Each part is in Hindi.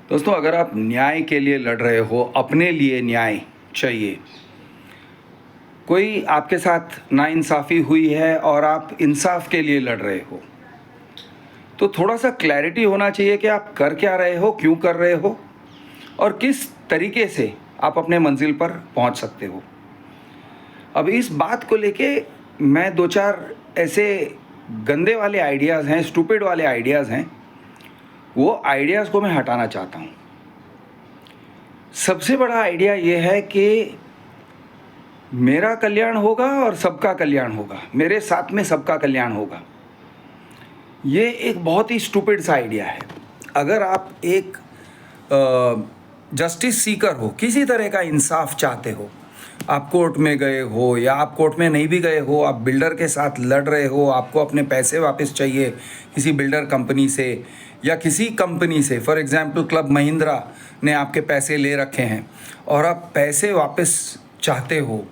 दोस्तों, अगर आप न्याय के लिए लड़ रहे हो, अपने लिए न्याय चाहिए, कोई आपके साथ नाइंसाफ़ी हुई है और आप इंसाफ के लिए लड़ रहे हो, तो थोड़ा सा क्लैरिटी होना चाहिए कि आप कर क्या रहे हो, क्यों कर रहे हो और किस तरीके से आप अपने मंजिल पर पहुंच सकते हो। अब इस बात को लेके मैं दो चार ऐसे गंदे वाले आइडियाज़ हैं, स्टूपिड वाले आइडियाज़ हैं, वो आइडियाज़ को मैं हटाना चाहता हूँ। सबसे बड़ा आइडिया ये है कि मेरा कल्याण होगा और सबका कल्याण होगा, मेरे साथ में सबका कल्याण होगा। ये एक बहुत ही स्टूपिड सा आइडिया है। अगर आप एक जस्टिस सीकर हो, किसी तरह का इंसाफ चाहते हो, आप कोर्ट में गए हो या आप कोर्ट में नहीं भी गए हो, आप बिल्डर के साथ लड़ रहे हो, आपको अपने पैसे वापस चाहिए किसी बिल्डर कंपनी से या किसी कंपनी से, फॉर एग्जांपल क्लब महिंद्रा ने आपके पैसे ले रखे हैं और आप पैसे वापस चाहते हो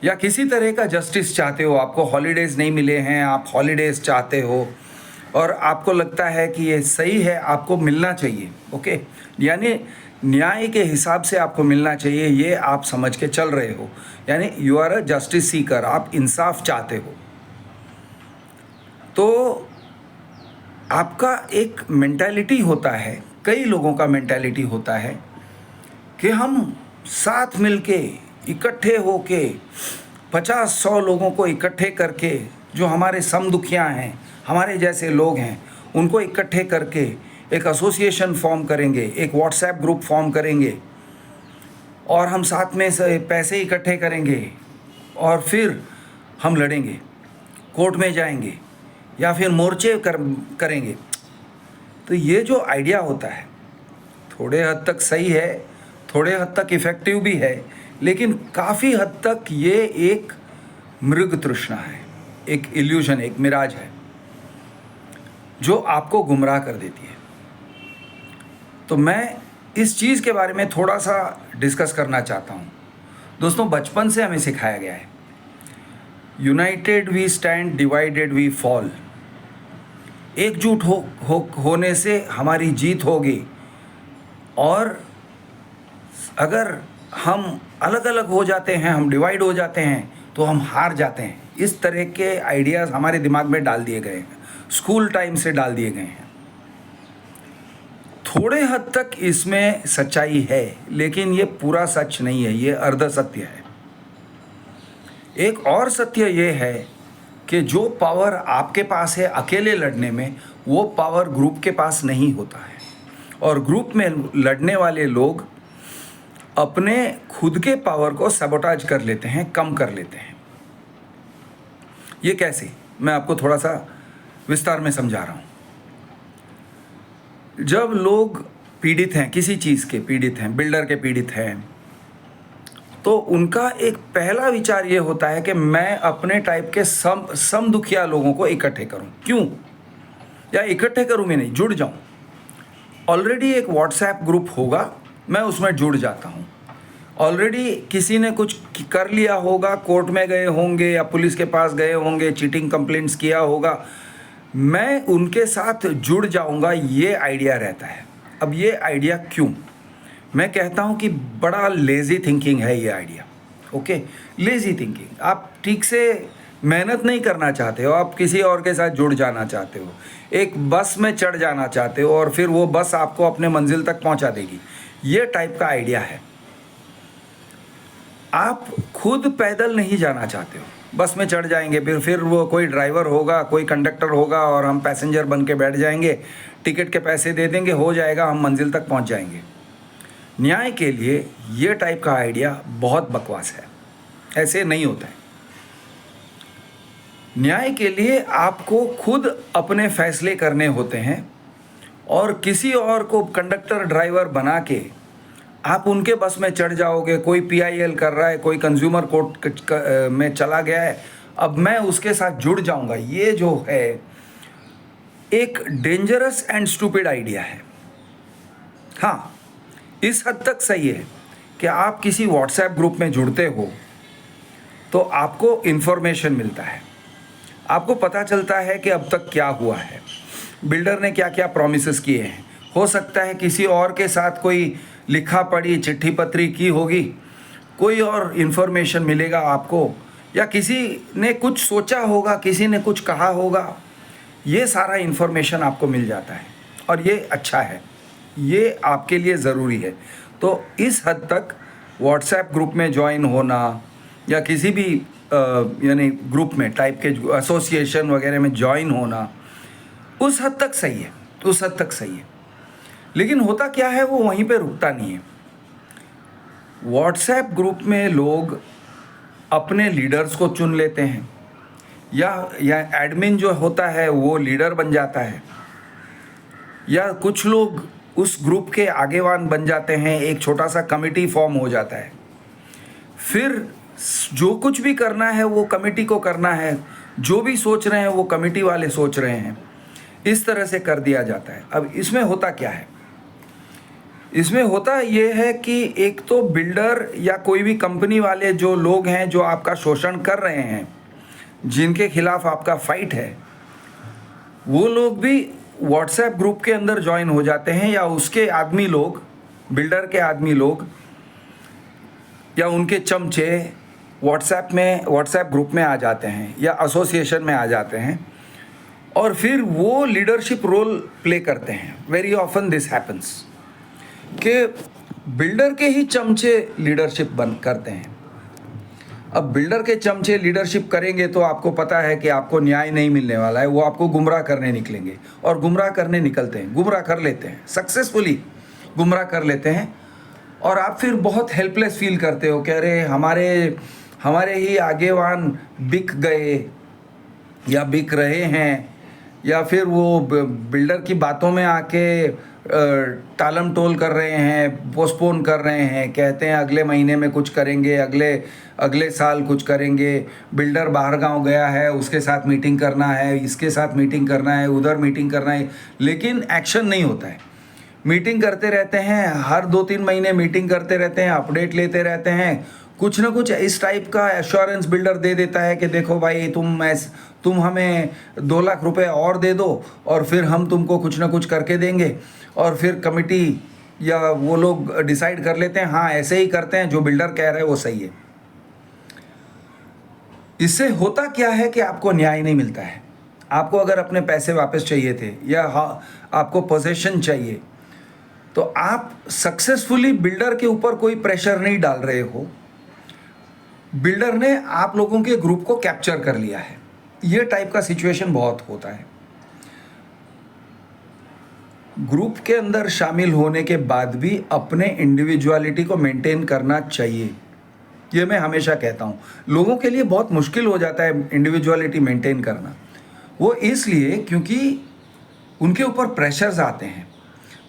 या किसी तरह का जस्टिस चाहते हो, आपको हॉलीडेज़ नहीं मिले हैं, आप हॉलीडेज़ चाहते हो और आपको लगता है कि ये सही है, आपको मिलना चाहिए, ओके, यानी न्याय के हिसाब से आपको मिलना चाहिए, ये आप समझ के चल रहे हो, यानी you are a justice seeker, आप इंसाफ चाहते हो। तो आपका एक मेंटालिटी होता है, कई लोगों का मेंटालिटी होता है कि हम साथ मिलके इकट्ठे होके 50-100 लोगों को इकट्ठे करके, जो हमारे समदुखियाँ हैं, हमारे जैसे लोग हैं, उनको इकट्ठे करके एक एसोसिएशन फॉर्म करेंगे, एक व्हाट्सएप ग्रुप फॉर्म करेंगे और हम साथ में से पैसे इकट्ठे करेंगे और फिर हम लड़ेंगे, कोर्ट में जाएंगे या फिर मोर्चे करेंगे। तो ये जो आइडिया होता है थोड़े हद तक सही है, थोड़े हद तक इफ़ेक्टिव भी है, लेकिन काफ़ी हद तक ये एक मृग तृष्णा है, एक इल्यूजन, एक मिराज है जो आपको गुमराह कर देती है। तो मैं इस चीज़ के बारे में थोड़ा सा डिस्कस करना चाहता हूँ। दोस्तों, बचपन से हमें सिखाया गया है, united we stand, divided we fall. एकजुट होने से हमारी जीत होगी और अगर हम अलग अलग हो जाते हैं, हम डिवाइड हो जाते हैं तो हम हार जाते हैं। इस तरह के आइडियाज़ हमारे दिमाग में डाल दिए गए हैं, स्कूल टाइम से डाल दिए गए हैं। थोड़े हद तक इसमें सच्चाई है, लेकिन ये पूरा सच नहीं है, ये अर्ध सत्य है। एक और सत्य ये है कि जो पावर आपके पास है अकेले लड़ने में, वो पावर ग्रुप के पास नहीं होता है। और ग्रुप में लड़ने वाले लोग अपने खुद के पावर को सबोटाज कर लेते हैं, कम कर लेते हैं। ये कैसे, मैं आपको थोड़ा सा विस्तार में समझा रहा हूँ। जब लोग पीड़ित हैं, किसी चीज़ के पीड़ित हैं, बिल्डर के पीड़ित हैं, तो उनका एक पहला विचार ये होता है कि मैं अपने टाइप के समदुखिया लोगों को इकट्ठे करूं। क्यों? या इकट्ठे करूं मैं नहीं, जुड़ जाऊं। ऑलरेडी एक व्हाट्सएप ग्रुप होगा, मैं उसमें जुड़ जाता हूं। ऑलरेडी किसी ने कुछ कर लिया होगा, कोर्ट में गए होंगे या पुलिस के पास गए होंगे, चीटिंग कंप्लेंट्स किया होगा, मैं उनके साथ जुड़ जाऊंगा, ये आइडिया रहता है। अब ये आइडिया क्यों? मैं कहता हूं कि बड़ा लेज़ी थिंकिंग है ये आइडिया, ओके, लेज़ी थिंकिंग। आप ठीक से मेहनत नहीं करना चाहते हो, आप किसी और के साथ जुड़ जाना चाहते हो, एक बस में चढ़ जाना चाहते हो और फिर वो बस आपको अपने मंजिल तक पहुंचा देगी, ये टाइप का आइडिया है। आप खुद पैदल नहीं जाना चाहते हो, बस में चढ़ जाएंगे, फिर वो कोई ड्राइवर होगा, कोई कंडक्टर होगा और हम पैसेंजर बन के बैठ जाएंगे, टिकट के पैसे दे देंगे, हो जाएगा, हम मंजिल तक पहुंच जाएंगे। न्याय के लिए ये टाइप का आइडिया बहुत बकवास है, ऐसे नहीं होता है। न्याय के लिए आपको खुद अपने फैसले करने होते हैं और किसी और को कंडक्टर ड्राइवर बना के आप उनके बस में चढ़ जाओगे। कोई PIL कर रहा है, कोई कंज्यूमर कोर्ट में चला गया है, अब मैं उसके साथ जुड़ जाऊंगा, ये जो है एक डेंजरस एंड स्टूपिड आइडिया है। हाँ, इस हद तक सही है कि आप किसी व्हाट्सएप ग्रुप में जुड़ते हो तो आपको इन्फॉर्मेशन मिलता है, आपको पता चलता है कि अब तक क्या हुआ है, बिल्डर ने क्या क्या प्रॉमिसेस किए हैं, हो सकता है किसी और के साथ कोई लिखा पढ़ी चिट्ठी पत्री की होगी, कोई और इन्फॉर्मेशन मिलेगा आपको, या किसी ने कुछ सोचा होगा, किसी ने कुछ कहा होगा, ये सारा इन्फॉर्मेशन आपको मिल जाता है और ये अच्छा है, ये आपके लिए ज़रूरी है। तो इस हद तक व्हाट्सएप ग्रुप में ज्वाइन होना या किसी भी यानी ग्रुप में टाइप के एसोसिएशन वगैरह में ज्वाइन होना उस हद तक सही है, उस हद तक सही है। लेकिन होता क्या है, वो वहीं पे रुकता नहीं है। व्हाट्सएप ग्रुप में लोग अपने लीडर्स को चुन लेते हैं, या एडमिन जो होता है वो लीडर बन जाता है, या कुछ लोग उस ग्रुप के आगेवान बन जाते हैं, एक छोटा सा कमिटी फॉर्म हो जाता है। फिर जो कुछ भी करना है वो कमिटी को करना है, जो भी सोच रहे हैं वो कमिटी वाले सोच रहे हैं, इस तरह से कर दिया जाता है। अब इसमें होता क्या है, इसमें होता ये है कि एक तो बिल्डर या कोई भी कंपनी वाले जो लोग हैं जो आपका शोषण कर रहे हैं, जिनके खिलाफ आपका फाइट है, वो लोग भी व्हाट्सएप ग्रुप के अंदर ज्वाइन हो जाते हैं, या उसके आदमी लोग, बिल्डर के आदमी लोग या उनके चमचे व्हाट्सएप ग्रुप में आ जाते हैं या एसोसिएशन में आ जाते हैं, और फिर वो लीडरशिप रोल प्ले करते हैं। वेरी ऑफन दिस हैपन्स कि बिल्डर के ही चमचे लीडरशिप बन करते हैं। अब बिल्डर के चमचे लीडरशिप करेंगे तो आपको पता है कि आपको न्याय नहीं मिलने वाला है, वो आपको गुमराह करने निकलेंगे, और गुमराह करने निकलते हैं, गुमराह कर लेते हैं, सक्सेसफुली गुमराह कर लेते हैं, और आप फिर बहुत हेल्पलेस फील करते हो कि अरे हमारे ही आगेवान बिक गए या बिक रहे हैं, या फिर वो बिल्डर की बातों में आके टालम टोल कर रहे हैं, पोस्टपोन कर रहे हैं, कहते हैं अगले महीने में कुछ करेंगे, अगले साल कुछ करेंगे, बिल्डर बाहर गांव गया है, उसके साथ मीटिंग करना है, इसके साथ मीटिंग करना है, उधर मीटिंग करना है, लेकिन एक्शन नहीं होता है। मीटिंग करते रहते हैं, हर 2-3 महीने मीटिंग करते रहते हैं, अपडेट लेते रहते हैं, कुछ ना कुछ इस टाइप का एश्योरेंस बिल्डर दे देता है कि देखो भाई तुम हमें 2 लाख रुपए और दे दो और फिर हम तुमको कुछ ना कुछ करके देंगे, और फिर कमिटी या वो लोग डिसाइड कर लेते हैं हाँ ऐसे ही करते हैं, जो बिल्डर कह रहे हैं वो सही है। इससे होता क्या है कि आपको न्याय नहीं मिलता है। आपको अगर अपने पैसे वापस चाहिए थे या आपको पोजीशन चाहिए, तो आप सक्सेसफुली बिल्डर के ऊपर कोई प्रेशर नहीं डाल रहे हो, बिल्डर ने आप लोगों के ग्रुप को कैप्चर कर लिया है। ये टाइप का सिचुएशन बहुत होता है। ग्रुप के अंदर शामिल होने के बाद भी अपने इंडिविजुअलिटी को मेंटेन करना चाहिए, ये मैं हमेशा कहता हूँ। लोगों के लिए बहुत मुश्किल हो जाता है इंडिविजुअलिटी मेंटेन करना, वो इसलिए क्योंकि उनके ऊपर प्रेशर्स आते हैं।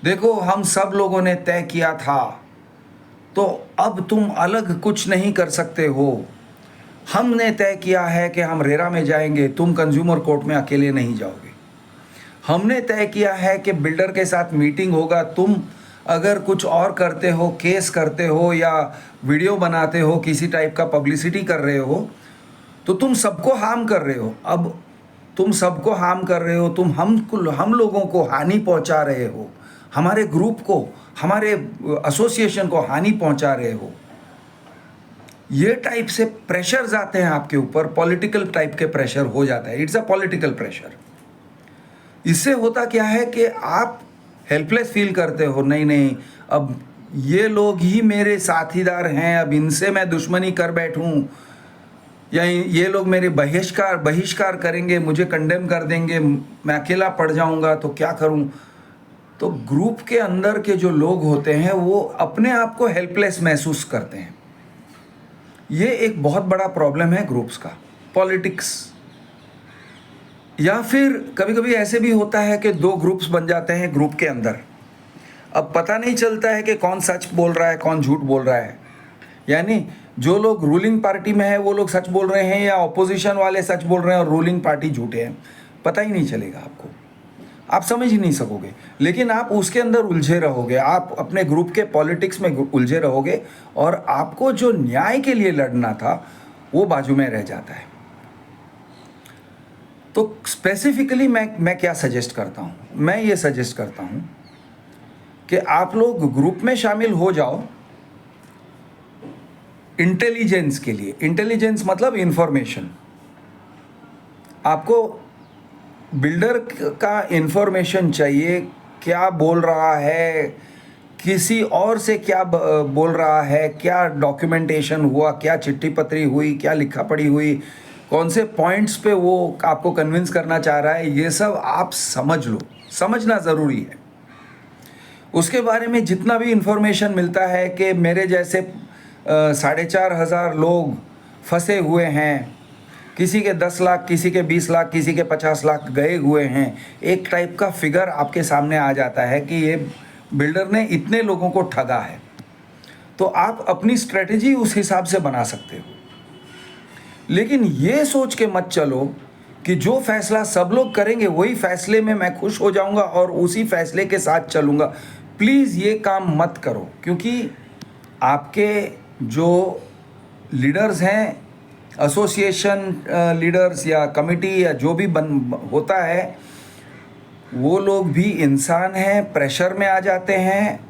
देखो हम सब लोगों ने तय किया था, तो अब तुम अलग कुछ नहीं कर सकते हो। हमने तय किया है कि हम रेरा में जाएंगे, तुम कंज्यूमर कोर्ट में अकेले नहीं जाओगे। हमने तय किया है कि बिल्डर के साथ मीटिंग होगा, तुम अगर कुछ और करते हो, केस करते हो या वीडियो बनाते हो, किसी टाइप का पब्लिसिटी कर रहे हो, तो तुम सबको हार्म कर रहे हो। अब तुम सबको हार्म कर रहे हो, तुम हम लोगों को हानि पहुंचा रहे हो, हमारे ग्रुप को, हमारे एसोसिएशन को हानि पहुंचा रहे हो। ये टाइप से प्रेशर्स आते हैं आपके ऊपर, पॉलिटिकल टाइप के प्रेशर हो जाता है। It's a political pressure. इससे होता क्या है कि आप हेल्पलेस फील करते हो, नहीं अब ये लोग ही मेरे साथीदार हैं, अब इनसे मैं दुश्मनी कर बैठूं, या ये लोग मेरे बहिष्कार करेंगे, मुझे कंडेम कर देंगे, मैं अकेला पड़ जाऊंगा, तो क्या करूं। तो ग्रुप के अंदर के जो लोग होते हैं वो अपने आप को हेल्पलेस महसूस करते हैं। ये एक बहुत बड़ा प्रॉब्लम है ग्रुप्स का, पॉलिटिक्स। या फिर कभी कभी ऐसे भी होता है कि 2 ग्रुप्स बन जाते हैं ग्रुप के अंदर। अब पता नहीं चलता है कि कौन सच बोल रहा है, कौन झूठ बोल रहा है। यानी जो लोग रूलिंग पार्टी में है वो लोग सच बोल रहे हैं, या ऑपोजिशन वाले सच बोल रहे हैं और रूलिंग पार्टी झूठे हैं, पता ही नहीं चलेगा आपको, आप समझ ही नहीं सकोगे। लेकिन आप उसके अंदर उलझे रहोगे, आप अपने ग्रुप के पॉलिटिक्स में उलझे रहोगे, और आपको जो न्याय के लिए लड़ना था वो बाजू में रह जाता है। तो स्पेसिफिकली मैं क्या सजेस्ट करता हूँ, मैं ये सजेस्ट करता हूँ कि आप लोग ग्रुप में शामिल हो जाओ इंटेलिजेंस के लिए। इंटेलिजेंस मतलब इंफॉर्मेशन। आपको बिल्डर का इंफॉर्मेशन चाहिए, क्या बोल रहा है, किसी और से क्या बोल रहा है, क्या डॉक्यूमेंटेशन हुआ, क्या चिट्ठी पत्री हुई, क्या लिखा पढ़ी हुई, कौन से पॉइंट्स पे वो आपको कन्विंस करना चाह रहा है, ये सब आप समझ लो। समझना ज़रूरी है। उसके बारे में जितना भी इंफॉर्मेशन मिलता है कि मेरे जैसे 4,500 लोग फंसे हुए हैं, किसी के 10 लाख, किसी के 20 लाख, किसी के 50 लाख गए हुए हैं, एक टाइप का फिगर आपके सामने आ जाता है कि ये बिल्डर ने इतने लोगों को ठगा है। तो आप अपनी स्ट्रेटजी उस हिसाब से बना सकते हो। लेकिन ये सोच के मत चलो कि जो फैसला सब लोग करेंगे वही फैसले में मैं खुश हो जाऊंगा और उसी फैसले के साथ चलूंगा। प्लीज़ ये काम मत करो, क्योंकि आपके जो लीडर्स हैं, एसोसिएशन लीडर्स या कमिटी या जो भी होता है, वो लोग भी इंसान हैं, प्रेशर में आ जाते हैं,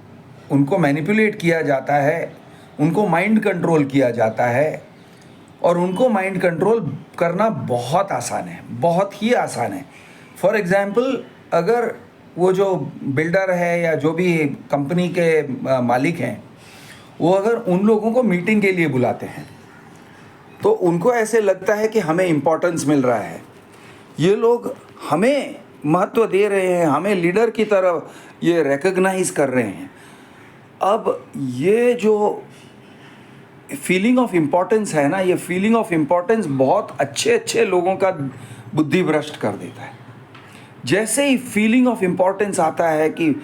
उनको मैनिपुलेट किया जाता है, उनको माइंड कंट्रोल किया जाता है। और उनको माइंड कंट्रोल करना बहुत आसान है, बहुत ही आसान है। फॉर एग्ज़ाम्पल, अगर वो जो बिल्डर है या जो भी कंपनी के मालिक हैं, वो अगर उन लोगों को मीटिंग के लिए बुलाते हैं तो उनको ऐसे लगता है कि हमें इम्पोर्टेंस मिल रहा है, ये लोग हमें महत्व दे रहे हैं, हमें लीडर की तरह ये रिकॉग्नाइज कर रहे हैं। अब ये जो फीलिंग ऑफ इम्पोर्टेंस है ना, ये फीलिंग ऑफ इम्पोर्टेंस बहुत अच्छे अच्छे लोगों का बुद्धि भ्रष्ट कर देता है। जैसे ही फीलिंग ऑफ इम्पोर्टेंस आता है कि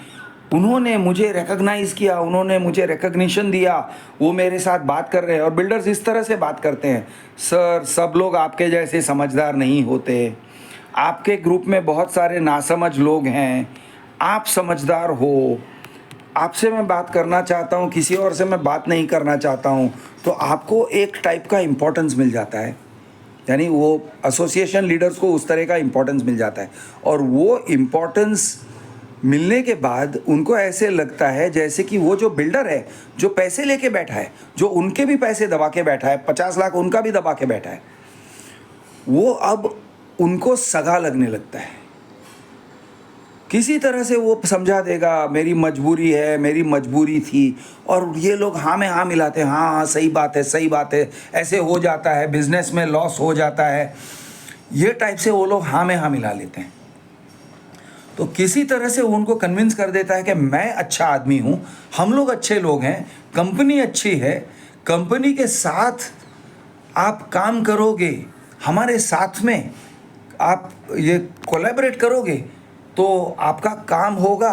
उन्होंने मुझे रिकॉग्नाइज़ किया, उन्होंने मुझे रिकॉग्निशन दिया, वो मेरे साथ बात कर रहे हैं। और बिल्डर्स इस तरह से बात करते हैं, सर सब लोग आपके जैसे समझदार नहीं होते, आपके ग्रुप में बहुत सारे नासमझ लोग हैं, आप समझदार हो, आपसे मैं बात करना चाहता हूँ, किसी और से मैं बात नहीं करना चाहता हूँ। तो आपको एक टाइप का इम्पोर्टेंस मिल जाता है, यानी वो एसोसिएशन लीडर्स को उस तरह का इम्पोर्टेंस मिल जाता है। और वो इम्पोर्टेंस मिलने के बाद उनको ऐसे लगता है जैसे कि वो जो बिल्डर है, जो पैसे लेके बैठा है, जो उनके भी पैसे दबा के बैठा है, 50 लाख उनका भी दबा के बैठा है, वो अब उनको सगा लगने लगता है। किसी तरह से वो समझा देगा मेरी मजबूरी है, मेरी मजबूरी थी। और ये लोग हाँ में हाँ मिलाते हैं, हाँ हाँ सही बात है, सही बात है, ऐसे हो जाता है, बिजनेस में लॉस हो जाता है, ये टाइप से वो लोग हाँ में हाँ मिला लेते हैं। तो किसी तरह से उनको कन्विंस कर देता है कि मैं अच्छा आदमी हूँ, हम लोग अच्छे लोग हैं, कंपनी अच्छी है, कंपनी के साथ आप काम करोगे, हमारे साथ में आप ये कोलैबोरेट करोगे तो आपका काम होगा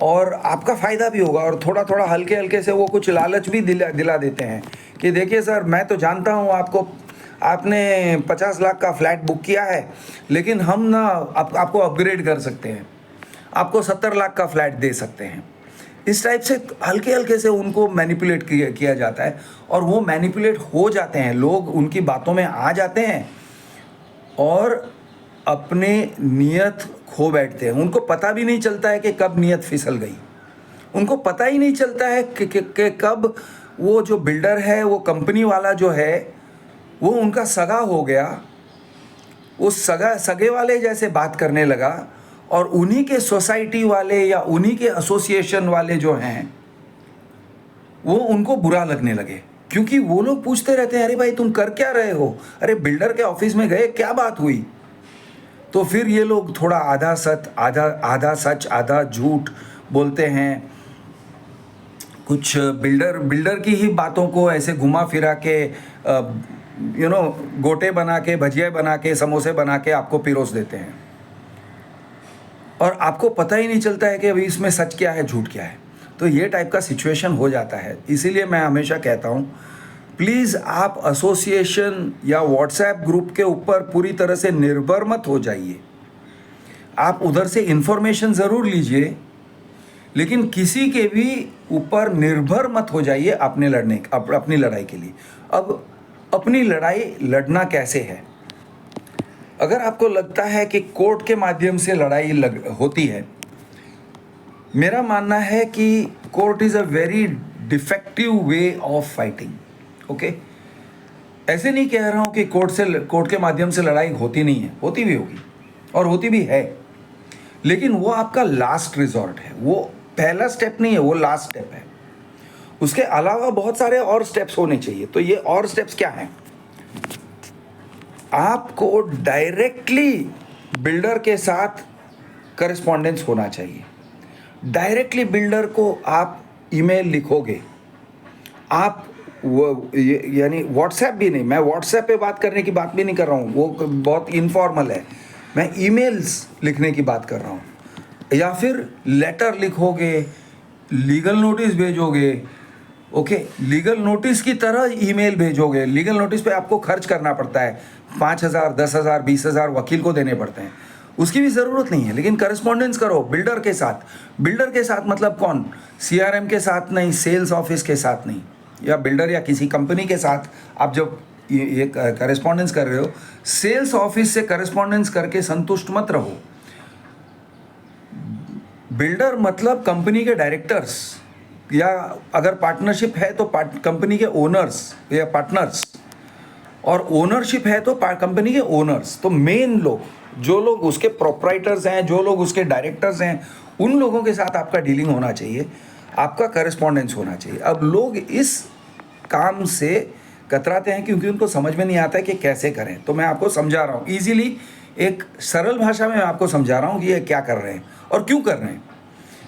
और आपका फ़ायदा भी होगा। और थोड़ा थोड़ा हल्के हल्के से वो कुछ लालच भी दिला देते हैं कि देखिए सर, मैं तो जानता हूँ आपने 50 लाख का फ्लैट बुक किया है, लेकिन हम ना आपको अपग्रेड कर सकते हैं, आपको 70 लाख का फ्लैट दे सकते हैं। इस टाइप से हल्के हल्के से उनको मैनिपुलेट किया जाता है और वो मैनिपुलेट हो जाते हैं, लोग उनकी बातों में आ जाते हैं और अपने नियत खो बैठते हैं। उनको पता भी नहीं चलता है कि कब नियत फिसल गई, उनको पता ही नहीं चलता है कि कब वो जो बिल्डर है, वो कंपनी वाला जो है, वो उनका सगा हो गया, उस सगे वाले जैसे बात करने लगा और उन्हीं के सोसाइटी वाले या उन्हीं के एसोसिएशन वाले जो हैं वो उनको बुरा लगने लगे। क्योंकि वो लोग पूछते रहते हैं, अरे भाई तुम कर क्या रहे हो, अरे बिल्डर के ऑफिस में गए, क्या बात हुई। तो फिर ये लोग थोड़ा आधा सच आधा झूठ बोलते हैं, कुछ बिल्डर की ही बातों को ऐसे घुमा फिरा के गोटे बना के, भजिया बना के, समोसे बना के आपको पिरोस देते हैं और आपको पता ही नहीं चलता है कि अभी इसमें सच क्या है, झूठ क्या है। तो ये टाइप का सिचुएशन हो जाता है। इसीलिए मैं हमेशा कहता हूँ, प्लीज़ आप एसोसिएशन या व्हाट्सएप ग्रुप के ऊपर पूरी तरह से निर्भर मत हो जाइए। आप उधर से इन्फॉर्मेशन ज़रूर लीजिए, लेकिन किसी के भी ऊपर निर्भर मत हो जाइए अपनी लड़ाई के लिए। अब अपनी लड़ाई लड़ना कैसे है? अगर आपको लगता है कि कोर्ट के माध्यम से लड़ाई होती है, मेरा मानना है कि court is a very defective way of fighting. Okay, ऐसे नहीं कह रहा हूँ कि कोर्ट के माध्यम से लड़ाई होती नहीं है, होती भी होगी और होती भी है, लेकिन वो आपका लास्ट रिजॉर्ट है, वो पहला स्टेप नहीं है, वो लास्ट स्टेप है। उसके अलावा बहुत सारे और स्टेप्स होने चाहिए। तो ये और स्टेप्स क्या हैं? आपको डायरेक्टली बिल्डर के साथ करस्पॉन्डेंस होना चाहिए। डायरेक्टली बिल्डर को आप ईमेल लिखोगे, आप वो यानी व्हाट्सएप भी नहीं, मैं व्हाट्सएप पे बात करने की बात भी नहीं कर रहा हूँ, वो बहुत इनफॉर्मल है। मैं ईमेल्स लिखने की बात कर रहा हूँ, या फिर लेटर लिखोगे, लीगल नोटिस भेजोगे। ओके, लीगल नोटिस की तरह ईमेल भेजोगे। लीगल नोटिस पे आपको खर्च करना पड़ता है, 5,000, 10,000, 20,000 वकील को देने पड़ते हैं, उसकी भी ज़रूरत नहीं है। लेकिन करस्पॉन्डेंस करो बिल्डर के साथ। बिल्डर के साथ मतलब कौन? सीआरएम के साथ नहीं, सेल्स ऑफिस के साथ नहीं, या बिल्डर या किसी कंपनी के साथ आप जब ये करस्पॉन्डेंस कर रहे हो, सेल्स ऑफिस से करस्पॉन्डेंस करके संतुष्ट मत रहो। बिल्डर मतलब कंपनी के डायरेक्टर्स, या अगर पार्टनरशिप है तो कंपनी के ओनर्स या पार्टनर्स, और ओनरशिप है तो कंपनी के ओनर्स। तो मेन लोग, जो लोग उसके प्रोप्राइटर्स हैं, जो लोग उसके डायरेक्टर्स हैं, उन लोगों के साथ आपका डीलिंग होना चाहिए, आपका करस्पॉन्डेंस होना चाहिए। अब लोग इस काम से कतराते हैं क्योंकि उनको समझ में नहीं आता है कि कैसे करें। तो मैं आपको समझा रहा हूँ ईजिली, एक सरल भाषा में मैं आपको समझा रहा हूँ कि ये क्या कर रहे हैं और क्यों कर रहे हैं,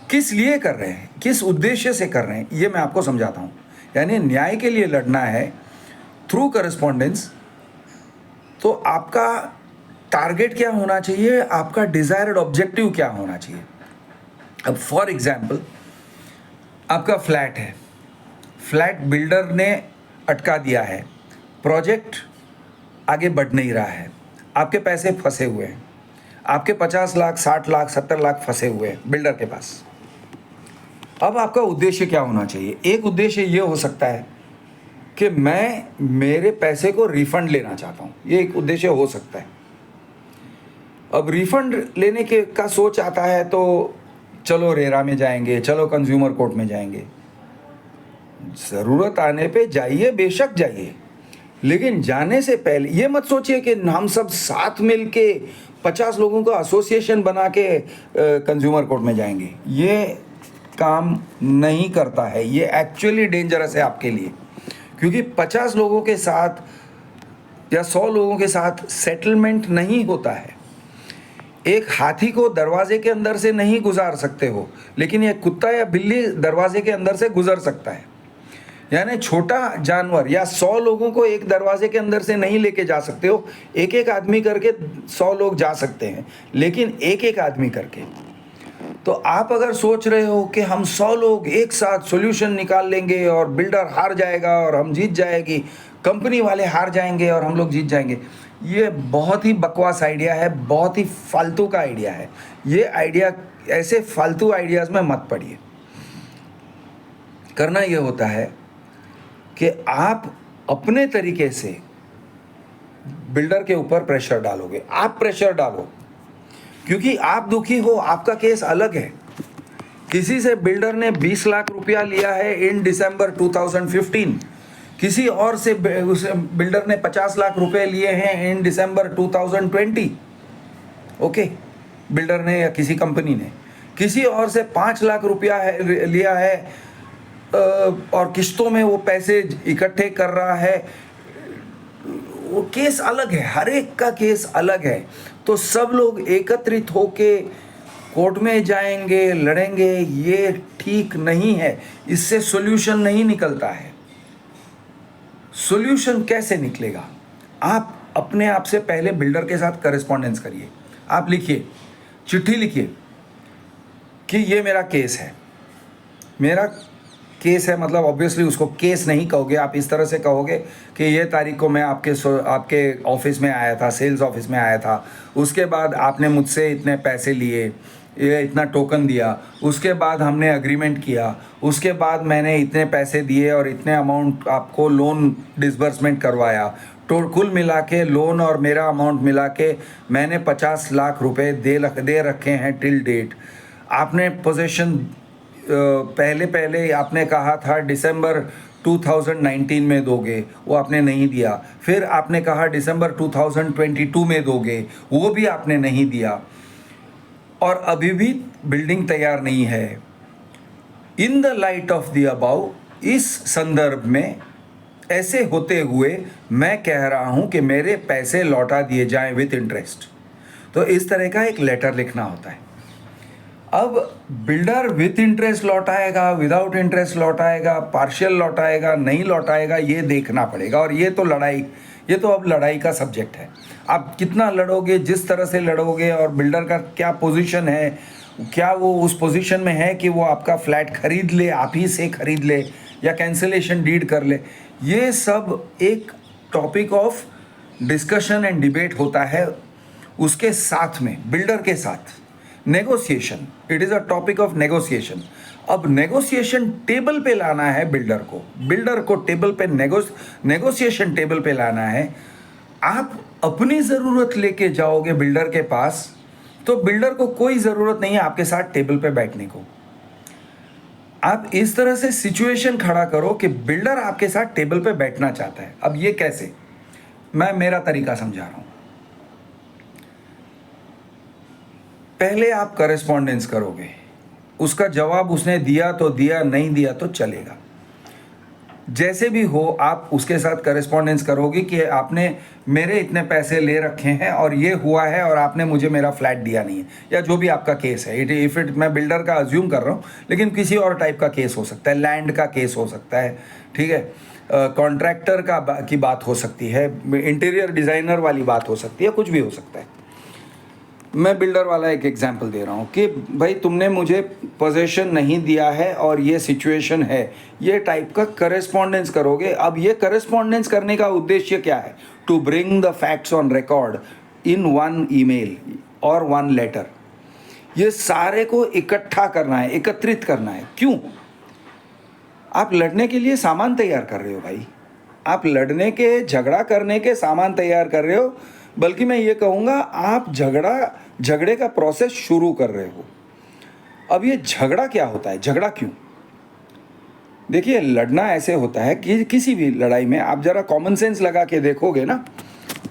किस लिए कर रहे हैं, किस उद्देश्य से कर रहे हैं, ये मैं आपको समझाता हूँ। यानी न्याय के लिए लड़ना है थ्रू करस्पॉन्डेंस, तो आपका टारगेट क्या होना चाहिए, आपका डिजायर्ड ऑब्जेक्टिव क्या होना चाहिए। अब फॉर एग्जाम्पल, आपका फ्लैट है, फ्लैट बिल्डर ने अटका दिया है, प्रोजेक्ट आगे बढ़ नहीं रहा है, आपके पैसे फंसे हुए हैं, आपके 50 लाख, 60 लाख, 70 लाख फंसे हुए हैं बिल्डर के पास। अब आपका उद्देश्य क्या होना चाहिए? एक उद्देश्य ये हो सकता है कि मैं मेरे पैसे को रिफंड लेना चाहता हूँ, ये एक उद्देश्य हो सकता है। अब रिफंड लेने के का सोच आता है तो चलो रेरा में जाएंगे, चलो कंज्यूमर कोर्ट में जाएंगे। ज़रूरत आने पे जाइए, बेशक जाइए, लेकिन जाने से पहले ये मत सोचिए कि हम सब साथ मिल के 50 लोगों का एसोसिएशन बना के कंज्यूमर कोर्ट में जाएंगे। ये काम नहीं करता है, ये एक्चुअली डेंजरस है आपके लिए, क्योंकि 50 लोगों के साथ या 100 लोगों के साथ सेटलमेंट नहीं होता है। एक हाथी को दरवाजे के अंदर से नहीं गुजार सकते हो, लेकिन एक कुत्ता या बिल्ली दरवाजे के अंदर से गुजर सकता है। यानी छोटा जानवर या 100 लोगों को एक दरवाजे के अंदर से नहीं लेके जा सकते हो, एक एक आदमी करके 100 लोग जा सकते हैं, लेकिन एक एक आदमी करके। तो आप अगर सोच रहे हो कि हम 100 लोग एक साथ सॉल्यूशन निकाल लेंगे और बिल्डर हार जाएगा और हम जीत जाएगी, कंपनी वाले हार जाएंगे और हम लोग जीत जाएंगे, ये बहुत ही बकवास आइडिया है, बहुत ही फालतू का आइडिया है। ये आइडिया, ऐसे फालतू आइडियाज़ में मत पड़िए। करना ये होता है कि आप अपने तरीके से बिल्डर के ऊपर प्रेशर डालोगे। आप प्रेशर डालो, क्योंकि आप दुखी हो, आपका केस अलग है। किसी से बिल्डर ने 20 लाख रुपया लिया है इन दिसंबर 2015, किसी और से बिल्डर ने 50 लाख रुपए लिए हैं इन दिसंबर 2020। ओके, बिल्डर ने या किसी कंपनी ने किसी और से 5 लाख रुपया लिया है और किस्तों में वो पैसे इकट्ठे कर रहा है। वो केस अलग है, हर एक का केस अलग है। तो सब लोग एकत्रित होके कोर्ट में जाएंगे, लड़ेंगे, ये ठीक नहीं है, इससे सॉल्यूशन नहीं निकलता है। सॉल्यूशन कैसे निकलेगा? आप अपने आप से पहले बिल्डर के साथ करस्पॉन्डेंस करिए। आप लिखिए, चिट्ठी लिखिए कि ये मेरा केस है, मेरा केस है, मतलब ऑब्वियसली उसको केस नहीं कहोगे, आप इस तरह से कहोगे कि ये तारीख को मैं आपके ऑफिस में आया था, सेल्स ऑफिस में आया था, उसके बाद आपने मुझसे इतने पैसे लिए, ये इतना टोकन दिया, उसके बाद हमने अग्रीमेंट किया, उसके बाद मैंने इतने पैसे दिए और इतने अमाउंट आपको लोन डिसबर्समेंट करवाया, तो कुल मिला के लोन और मेरा अमाउंट मिला के मैंने 50 लाख रुपए दे रखे हैं टिल डेट। आपने पोजीशन पहले पहले आपने कहा था दिसंबर 2019 में दोगे, वो आपने नहीं दिया। फिर आपने कहा दिसंबर 2022 में दोगे, वो भी आपने नहीं दिया, और अभी भी बिल्डिंग तैयार नहीं है। In the light of the above, इस संदर्भ में ऐसे होते हुए मैं कह रहा हूं कि मेरे पैसे लौटा दिए जाएं विथ इंटरेस्ट। तो इस तरह का एक लेटर लिखना होता है। अब बिल्डर विथ इंटरेस्ट लौटाएगा, विदाउट इंटरेस्ट लौटाएगा, पार्शियल लौटाएगा, नहीं लौटाएगा, ये देखना पड़ेगा। और ये तो अब लड़ाई का सब्जेक्ट है। आप कितना लड़ोगे, जिस तरह से लड़ोगे, और बिल्डर का क्या पोजीशन है, क्या वो उस पोजीशन में है कि वो आपका फ्लैट खरीद ले, आप ही से खरीद ले, या कैंसिलेशन डीड कर ले, ये सब एक topic of discussion and debate होता है उसके साथ में, बिल्डर के साथ। Negotiation, it is a topic of negotiation. अब नेगोशिएशन टेबल पे लाना है बिल्डर को टेबल पे नेगोशिएशन टेबल पे लाना है। आप अपनी ज़रूरत लेके जाओगे बिल्डर के पास, तो बिल्डर को कोई ज़रूरत नहीं है आपके साथ टेबल पे बैठने को। आप इस तरह से सिचुएशन खड़ा करो कि बिल्डर आपके साथ टेबल पे बैठना चाहता है। अब ये कैसे, मैं मेरा तरीका समझा रहा हूँ। पहले आप करेस्पॉन्डेंस करोगे, उसका जवाब उसने दिया तो दिया, नहीं दिया तो चलेगा। जैसे भी हो आप उसके साथ करेस्पॉन्डेंस करोगे कि आपने मेरे इतने पैसे ले रखे हैं और ये हुआ है और आपने मुझे मेरा फ्लैट दिया नहीं है, या जो भी आपका केस है। मैं बिल्डर का अज्यूम कर रहा हूँ, लेकिन किसी और टाइप का केस हो सकता है, लैंड का केस हो सकता है, ठीक है, कॉन्ट्रैक्टर की बात हो सकती है, इंटीरियर डिज़ाइनर वाली बात हो सकती है, कुछ भी हो सकता है। मैं बिल्डर वाला एक एग्जांपल दे रहा हूँ कि भाई तुमने मुझे पोजीशन नहीं दिया है और ये सिचुएशन है, ये टाइप का करेस्पॉन्डेंस करोगे। अब ये करेस्पॉन्डेंस करने का उद्देश्य क्या है? To bring the facts on record in one email और वन लेटर। ये सारे को इकट्ठा करना है, एकत्रित करना है। क्यों? आप लड़ने के लिए सामान तैयार कर रहे हो भाई, आप लड़ने के, झगड़ा करने के सामान तैयार कर रहे हो, बल्कि मैं ये कहूँगा आप झगड़े का प्रोसेस शुरू कर रहे हो। अब ये झगड़ा क्या होता है, झगड़ा क्यों? देखिए, लड़ना ऐसे होता है कि किसी भी लड़ाई में आप ज़रा कॉमन सेंस लगा के देखोगे ना,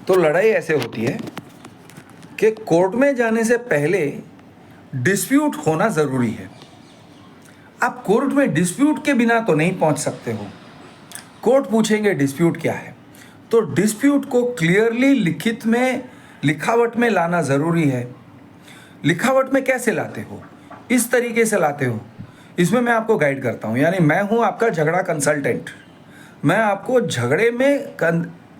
तो लड़ाई ऐसे होती है कि कोर्ट में जाने से पहले डिस्प्यूट होना ज़रूरी है। आप कोर्ट में डिस्प्यूट के बिना तो नहीं पहुंच सकते हो। कोर्ट पूछेंगे डिस्प्यूट क्या है, तो डिस्प्यूट को क्लियरली लिखावट में लाना ज़रूरी है। लिखावट में कैसे लाते हो? इस तरीके से लाते हो। इसमें मैं आपको गाइड करता हूँ, यानी मैं हूँ आपका झगड़ा कंसल्टेंट। मैं आपको झगड़े में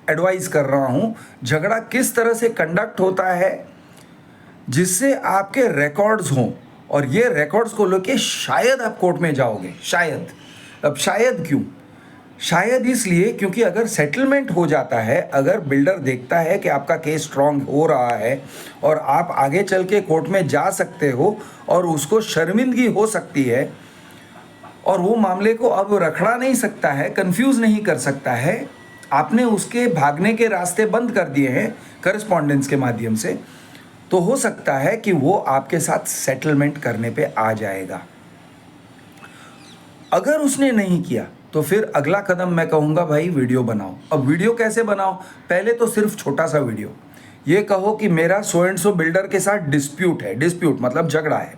एडवाइस कर रहा हूँ, झगड़ा किस तरह से कंडक्ट होता है जिससे आपके रिकॉर्ड्स हों, और ये रिकॉर्ड्स को लेके शायद आप कोर्ट में जाओगे। शायद। अब शायद क्यों? शायद इसलिए क्योंकि अगर सेटलमेंट हो जाता है, अगर बिल्डर देखता है कि आपका केस स्ट्रॉन्ग हो रहा है और आप आगे चल के कोर्ट में जा सकते हो और उसको शर्मिंदगी हो सकती है और वो मामले को अब रखड़ा नहीं सकता है, कंफ्यूज नहीं कर सकता है, आपने उसके भागने के रास्ते बंद कर दिए हैं करस्पॉन्डेंस के माध्यम से, तो हो सकता है कि वो आपके साथ सेटलमेंट करने पे आ जाएगा। अगर उसने नहीं किया तो फिर अगला कदम मैं कहूँगा भाई वीडियो बनाओ। अब वीडियो कैसे बनाओ? पहले तो सिर्फ छोटा सा वीडियो, ये कहो कि मेरा सो एंड सो बिल्डर के साथ डिस्प्यूट है। डिस्प्यूट मतलब झगड़ा है।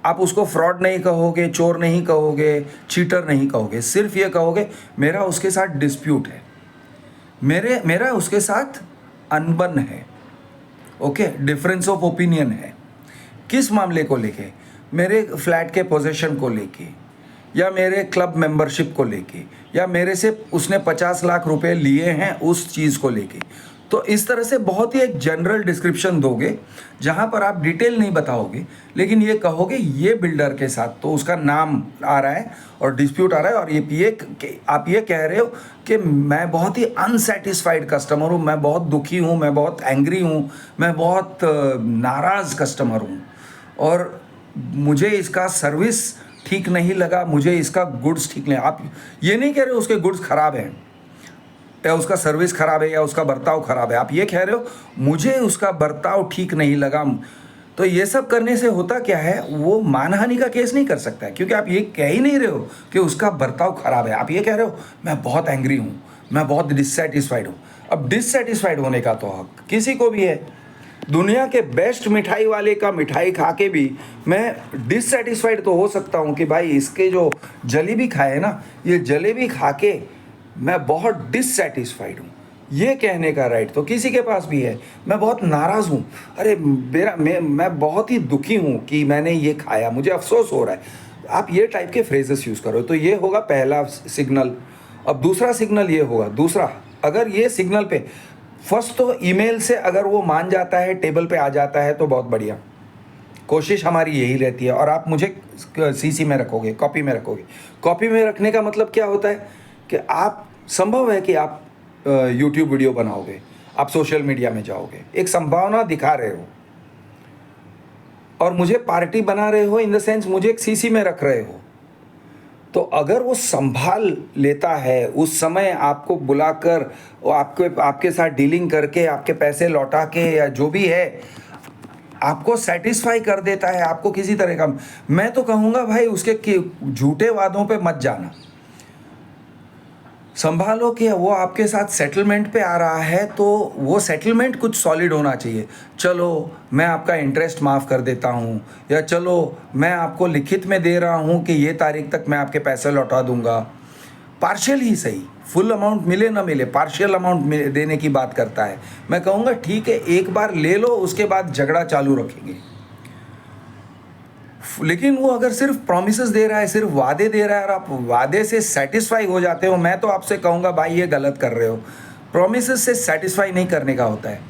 आप उसको फ्रॉड नहीं कहोगे, चोर नहीं कहोगे, चीटर नहीं कहोगे, सिर्फ ये कहोगे मेरा उसके साथ डिस्प्यूट है, मेरा उसके साथ अनबन है, ओके, डिफरेंस ऑफ ओपिनियन है। किस मामले को लेके? मेरे फ्लैट के पोजीशन को लेके, या मेरे क्लब मेंबरशिप को लेके, या मेरे से उसने 50 लाख रुपए लिए हैं उस चीज़ को लेके। तो इस तरह से बहुत ही एक जनरल डिस्क्रिप्शन दोगे जहाँ पर आप डिटेल नहीं बताओगे, लेकिन ये कहोगे ये बिल्डर के साथ तो उसका नाम आ रहा है और डिस्प्यूट आ रहा है, और आप ये कह रहे हो कि मैं बहुत ही अनसेटिस्फाइड कस्टमर हूँ, मैं बहुत दुखी हूँ, मैं बहुत एंग्री हूँ, मैं बहुत नाराज़ कस्टमर हूँ, और मुझे इसका सर्विस ठीक नहीं लगा, मुझे इसका गुड्स ठीक नहीं। आप ये नहीं कह रहे हो उसके गुड्स ख़राब हैं या उसका सर्विस ख़राब है या उसका बर्ताव ख़राब है। आप ये कह रहे हो मुझे उसका बर्ताव ठीक नहीं लगा, तो ये सब करने से होता क्या है, वो मानहानि का केस नहीं कर सकता है, क्योंकि आप ये कह ही नहीं रहे हो कि उसका बर्ताव खराब है। आप ये कह रहे हो मैं बहुत एंग्री हूँ, मैं बहुत डिससेटिस्फाइड हूँ। अब डिससेटिस्फाइड होने का तो हक किसी को भी है। दुनिया के बेस्ट मिठाई वाले का मिठाई खा के भी मैं डिससेटिस्फाइड तो हो सकता हूँ कि भाई इसके जो जलेबी खाए ना, ये जलेबी खा के मैं बहुत डिससेटिस्फाइड हूँ, ये कहने का राइट तो किसी के पास भी है। मैं बहुत नाराज़ हूँ, अरे मैं बहुत ही दुखी हूँ कि मैंने ये खाया, मुझे अफसोस हो रहा है। आप ये टाइप के फ्रेजेस यूज़ करो, तो ये होगा पहला सिग्नल। अब दूसरा सिग्नल ये होगा, दूसरा अगर ये सिग्नल पे फर्स्ट तो ईमेल से अगर वो मान जाता है, टेबल पे आ जाता है तो बहुत बढ़िया। कोशिश हमारी यही रहती है। और आप मुझे सीसी में रखोगे, कॉपी में रखोगे। कॉपी में रखने का मतलब क्या होता है कि आप, संभव है कि आप यूट्यूब वीडियो बनाओगे, आप सोशल मीडिया में जाओगे, एक संभावना दिखा रहे हो और मुझे पार्टी बना रहे हो, इन द सेंस मुझे एक सीसी में रख रहे हो। तो अगर वो संभाल लेता है, उस समय आपको बुलाकर आपके साथ डीलिंग करके आपके पैसे लौटा के या जो भी है आपको सेटिस्फाई कर देता है, आपको किसी तरह का, मैं तो कहूँगा भाई उसके झूठे वादों पे मत जाना। संभालो कि वो आपके साथ सेटलमेंट पे आ रहा है तो वो सेटलमेंट कुछ सॉलिड होना चाहिए। चलो मैं आपका इंटरेस्ट माफ़ कर देता हूँ, या चलो मैं आपको लिखित में दे रहा हूँ कि ये तारीख तक मैं आपके पैसे लौटा दूंगा। पार्शियल ही सही, फुल अमाउंट मिले ना मिले, पार्शियल अमाउंट देने की बात करता है। मैं कहूँगा ठीक है, एक बार ले लो, उसके बाद झगड़ा चालू रखेंगे। लेकिन वो अगर सिर्फ प्रॉमिसेस दे रहा है, सिर्फ वादे दे रहा है और आप वादे से सेटिस्फाई हो जाते हो, मैं तो आपसे कहूँगा भाई ये गलत कर रहे हो। प्रॉमिसेस से सेटिस्फाई नहीं करने का होता है,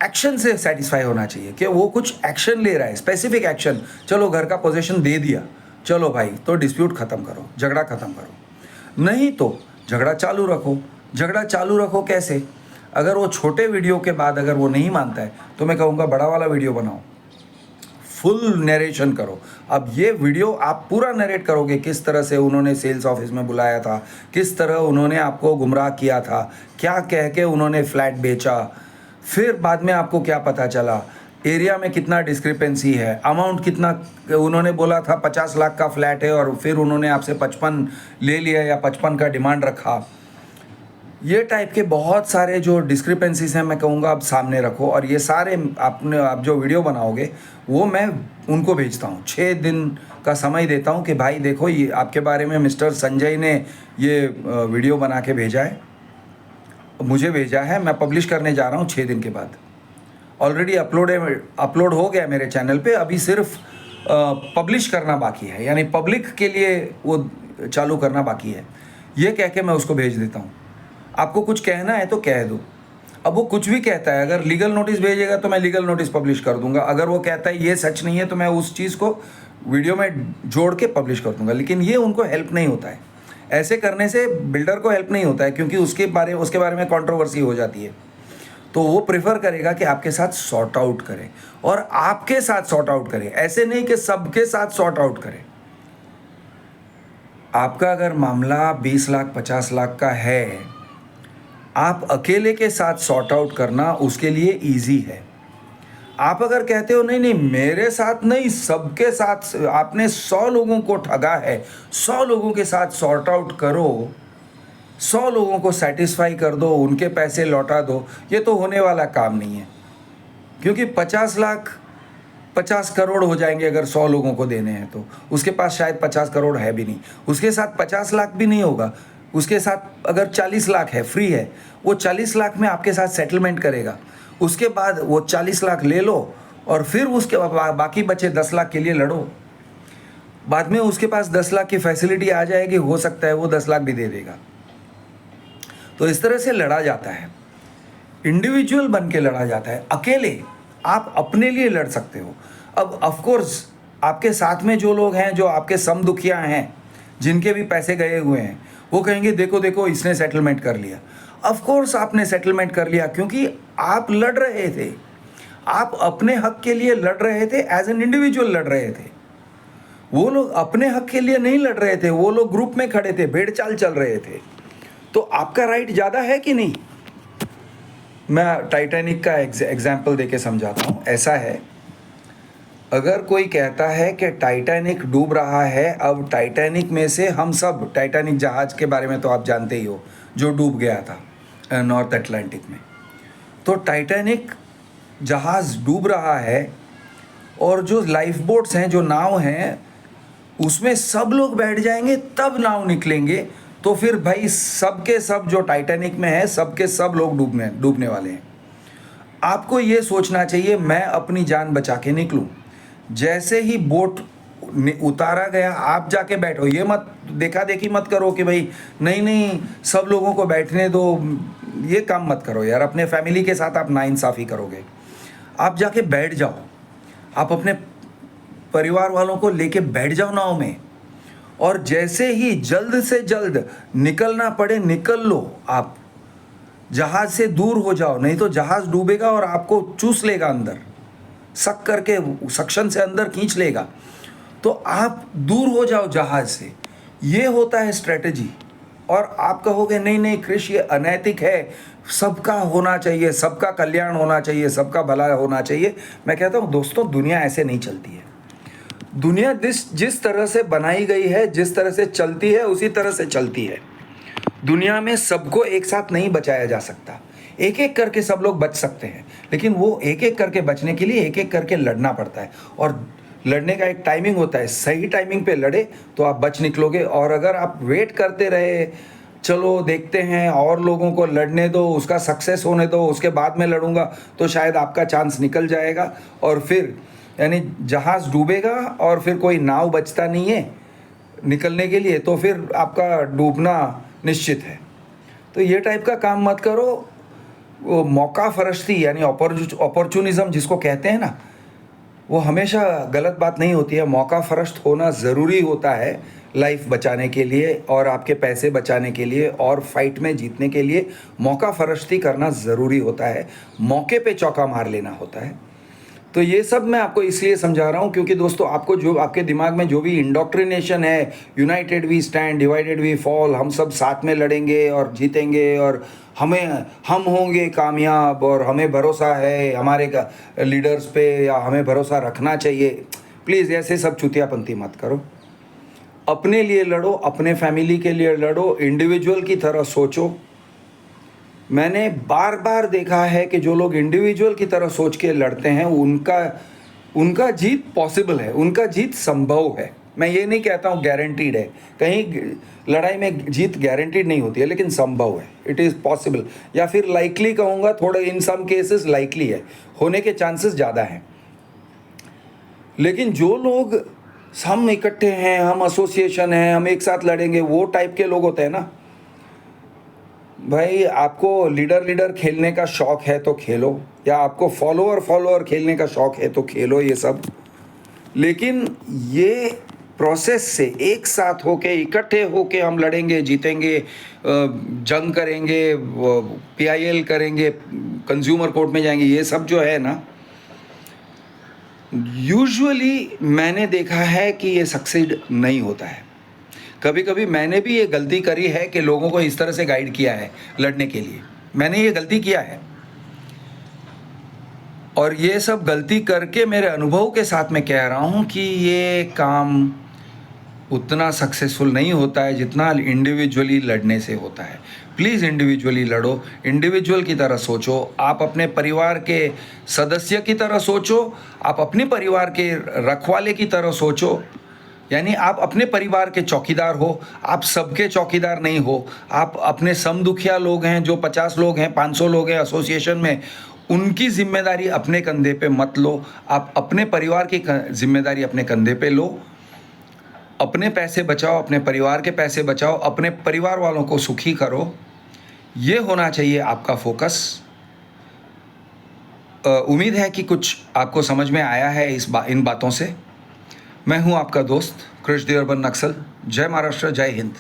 एक्शन से सेटिस्फाई होना चाहिए कि वो कुछ एक्शन ले रहा है, स्पेसिफिक एक्शन। चलो घर का पोजीशन दे दिया, चलो भाई तो डिस्प्यूट ख़त्म करो, झगड़ा ख़त्म करो। नहीं तो झगड़ा चालू रखो। झगड़ा चालू रखो कैसे? अगर वो छोटे वीडियो के बाद अगर वो नहीं मानता है तो मैं कहूँगा बड़ा वाला वीडियो बनाओ, फुल नरेशन करो। अब ये वीडियो आप पूरा नरेट करोगे, किस तरह से उन्होंने सेल्स ऑफिस में बुलाया था, किस तरह उन्होंने आपको गुमराह किया था, क्या कह के उन्होंने फ्लैट बेचा, फिर बाद में आपको क्या पता चला, एरिया में कितना डिस्क्रिपेंसी है, अमाउंट कितना, उन्होंने बोला था 50 लाख का फ्लैट है और फिर उन्होंने आपसे 55 ले लिया या 55 का डिमांड रखा। ये टाइप के बहुत सारे जो डिस्क्रिपेंसीज हैं मैं कहूँगा आप सामने रखो। और ये सारे आप जो वीडियो बनाओगे वो मैं उनको भेजता हूँ, 6 दिन का समय देता हूँ कि भाई देखो ये आपके बारे में मिस्टर संजय ने ये वीडियो बना के भेजा है, मुझे भेजा है, मैं पब्लिश करने जा रहा हूँ 6 दिन के बाद। ऑलरेडी अपलोड हो गया मेरे चैनल पे, अभी सिर्फ पब्लिश करना बाकी है, यानी पब्लिक के लिए वो चालू करना बाकी है। ये कह के मैं उसको भेज देता हूँ। आपको कुछ कहना है तो कह दो। अब वो कुछ भी कहता है, अगर लीगल नोटिस भेजेगा तो मैं लीगल नोटिस पब्लिश कर दूंगा। अगर वो कहता है ये सच नहीं है तो मैं उस चीज़ को वीडियो में जोड़ के पब्लिश कर दूंगा। लेकिन ये उनको हेल्प नहीं होता है, ऐसे करने से बिल्डर को हेल्प नहीं होता है, क्योंकि उसके बारे में कंट्रोवर्सी हो जाती है। तो वो प्रेफर करेगा कि आपके साथ सॉर्ट आउट करे, और आपके साथ सॉर्ट आउट करे, ऐसे नहीं कि सबके साथ सॉर्ट आउट करे। आपका अगर मामला 20 लाख 50 लाख का है, आप अकेले के साथ सॉर्ट आउट करना उसके लिए इजी है। आप अगर कहते हो नहीं नहीं मेरे साथ नहीं, सबके साथ, आपने 100 लोगों को ठगा है, 100 लोगों के साथ सॉर्ट आउट करो, 100 लोगों को सेटिस्फाई कर दो, उनके पैसे लौटा दो, ये तो होने वाला काम नहीं है। क्योंकि 50 लाख 50 करोड़ हो जाएंगे अगर 100 लोगों को देने हैं तो। उसके पास शायद 50 करोड़ है भी नहीं, उसके साथ 50 लाख भी नहीं होगा, उसके साथ अगर 40 लाख है, फ्री है, वो 40 लाख में आपके साथ सेटलमेंट करेगा। उसके बाद वो 40 लाख ले लो और फिर उसके बाकी बचे 10 लाख के लिए लड़ो। बाद में उसके पास 10 लाख की फैसिलिटी आ जाएगी, हो सकता है वो 10 लाख भी दे देगा। तो इस तरह से लड़ा जाता है, इंडिविजुअल बन के लड़ा जाता है। अकेले आप अपने लिए लड़ सकते हो। अब ऑफ कोर्स आपके साथ में जो लोग हैं, जो आपके समदुखिया हैं, जिनके भी पैसे गए हुए हैं, वो कहेंगे देखो देखो इसने सेटलमेंट कर लिया। ऑफ कोर्स आपने सेटलमेंट कर लिया क्योंकि आप लड़ रहे थे, आप अपने हक के लिए लड़ रहे थे, एज एन इंडिविजुअल लड़ रहे थे। वो लोग अपने हक के लिए नहीं लड़ रहे थे, वो लोग ग्रुप में खड़े थे, भेड़ चाल चल रहे थे। तो आपका राइट ज़्यादा है कि नहीं? मैं टाइटैनिक का एग्जाम्पल देके समझाता हूँ। ऐसा है, अगर कोई कहता है कि टाइटैनिक डूब रहा है, अब टाइटैनिक में से हम सब, टाइटैनिक जहाज़ के बारे में तो आप जानते ही हो, जो डूब गया था नॉर्थ अटलांटिक में। तो टाइटैनिक जहाज़ डूब रहा है और जो लाइफ बोट्स हैं, जो नाव हैं, उसमें सब लोग बैठ जाएंगे तब नाव निकलेंगे, तो फिर भाई सब के सब जो टाइटैनिक में है, सब के सब लोग डूबने वाले हैं। आपको ये सोचना चाहिए मैं अपनी जान बचा के निकलूं। जैसे ही बोट उतारा गया, आप जाके बैठो, ये मत देखा देखी मत करो कि भाई नहीं नहीं सब लोगों को बैठने दो, ये काम मत करो यार, अपने फैमिली के साथ आप नाइंसाफ़ी करोगे। आप जाके बैठ जाओ, आप अपने परिवार वालों को लेके बैठ जाओ नाव में, और जैसे ही जल्द से जल्द निकलना पड़े निकल लो। आप जहाज़ से दूर हो जाओ, नहीं तो जहाज़ डूबेगा और आपको चूस लेगा अंदर, सक करके सक्शन से अंदर खींच लेगा। तो आप दूर हो जाओ जहाज़ से, ये होता है स्ट्रेटजी। और आप कहोगे नहीं नहीं क्रिश, ये अनैतिक है, सबका होना चाहिए, सबका कल्याण होना चाहिए, सबका भला होना चाहिए। मैं कहता हूँ दोस्तों, दुनिया ऐसे नहीं चलती है। दुनिया जिस तरह से बनाई गई है, जिस तरह से चलती है, उसी तरह से चलती है। दुनिया में सबको एक साथ नहीं बचाया जा सकता, एक एक करके सब लोग बच सकते हैं, लेकिन वो एक एक करके बचने के लिए एक एक करके लड़ना पड़ता है। और लड़ने का एक टाइमिंग होता है, सही टाइमिंग पे लड़े तो आप बच निकलोगे। और अगर आप वेट करते रहे, चलो देखते हैं और लोगों को लड़ने दो, उसका सक्सेस होने दो, उसके बाद में लड़ूंगा, तो शायद आपका चांस निकल जाएगा और फिर यानी जहाज़ डूबेगा और फिर कोई नाव बचता नहीं है निकलने के लिए, तो फिर आपका डूबना निश्चित है। तो ये टाइप का काम मत करो। वो मौका फरस्ती यानी अपॉर्चुनिज्म जिसको कहते हैं ना, वो हमेशा गलत बात नहीं होती है। मौका फरस्त होना ज़रूरी होता है लाइफ बचाने के लिए और आपके पैसे बचाने के लिए और फाइट में जीतने के लिए। मौका फरस्ती करना ज़रूरी होता है, मौके पे चौका मार लेना होता है। तो ये सब मैं आपको इसलिए समझा रहा हूँ क्योंकि दोस्तों, आपको जो आपके दिमाग में जो भी इंडोक्ट्रिनेशन है, united we stand, divided we fall, हम सब साथ में लड़ेंगे और जीतेंगे और हम होंगे कामयाब और हमें भरोसा है हमारे लीडर्स पे या हमें भरोसा रखना चाहिए, प्लीज़ ऐसे सब चुतियापंती मत करो। अपने लिए लड़ो, अपने फैमिली के लिए लड़ो, इंडिविजुअल की तरह सोचो। मैंने बार बार देखा है कि जो लोग इंडिविजुअल की तरह सोच के लड़ते हैं उनका जीत पॉसिबल है, उनका जीत संभव है। मैं ये नहीं कहता हूँ गारंटीड है, कहीं लड़ाई में जीत गारंटीड नहीं होती है, लेकिन संभव है, इट इज़ पॉसिबल। या फिर लाइकली कहूँगा, थोड़ा इन सम केसेस लाइकली है, होने के चांसेस ज़्यादा हैं। लेकिन जो लोग हम इकट्ठे हैं, हम एसोसिएशन हैं, हम एक साथ लड़ेंगे, वो टाइप के लोग होते हैं ना भाई, आपको लीडर खेलने का शौक़ है तो खेलो, या आपको फॉलोअर खेलने का शौक़ है तो खेलो ये सब। लेकिन ये प्रोसेस से एक साथ होके, इकट्ठे होके हम लड़ेंगे, जीतेंगे, जंग करेंगे, PIL करेंगे, कंज्यूमर कोर्ट में जाएंगे, ये सब जो है ना, यूजुअली मैंने देखा है कि ये सक्सीड नहीं होता है। कभी कभी मैंने भी ये गलती करी है कि लोगों को इस तरह से गाइड किया है लड़ने के लिए, मैंने ये गलती किया है। और ये सब गलती करके मेरे अनुभव के साथ मैं कह रहा हूँ कि ये काम उतना सक्सेसफुल नहीं होता है जितना इंडिविजुअली लड़ने से होता है। प्लीज़ इंडिविजुअली लड़ो, इंडिविजुअल की तरह सोचो, आप अपने परिवार के सदस्य की तरह सोचो, आप अपने परिवार के रखवाले की तरह सोचो। यानी आप अपने परिवार के चौकीदार हो, आप सबके चौकीदार नहीं हो। आप अपने समदुखिया लोग हैं, जो 50 लोग हैं, 500 लोग हैं एसोसिएशन में, उनकी जिम्मेदारी अपने कंधे पे मत लो, आप अपने परिवार की जिम्मेदारी अपने कंधे पे लो। अपने पैसे बचाओ, अपने परिवार के पैसे बचाओ, अपने परिवार वालों को सुखी करो, ये होना चाहिए आपका फोकस। उम्मीद है कि कुछ आपको समझ में आया है इन बातों से। मैं हूं आपका दोस्त कृष दी अर्बन नक्सल। जय महाराष्ट्र, जय हिंद।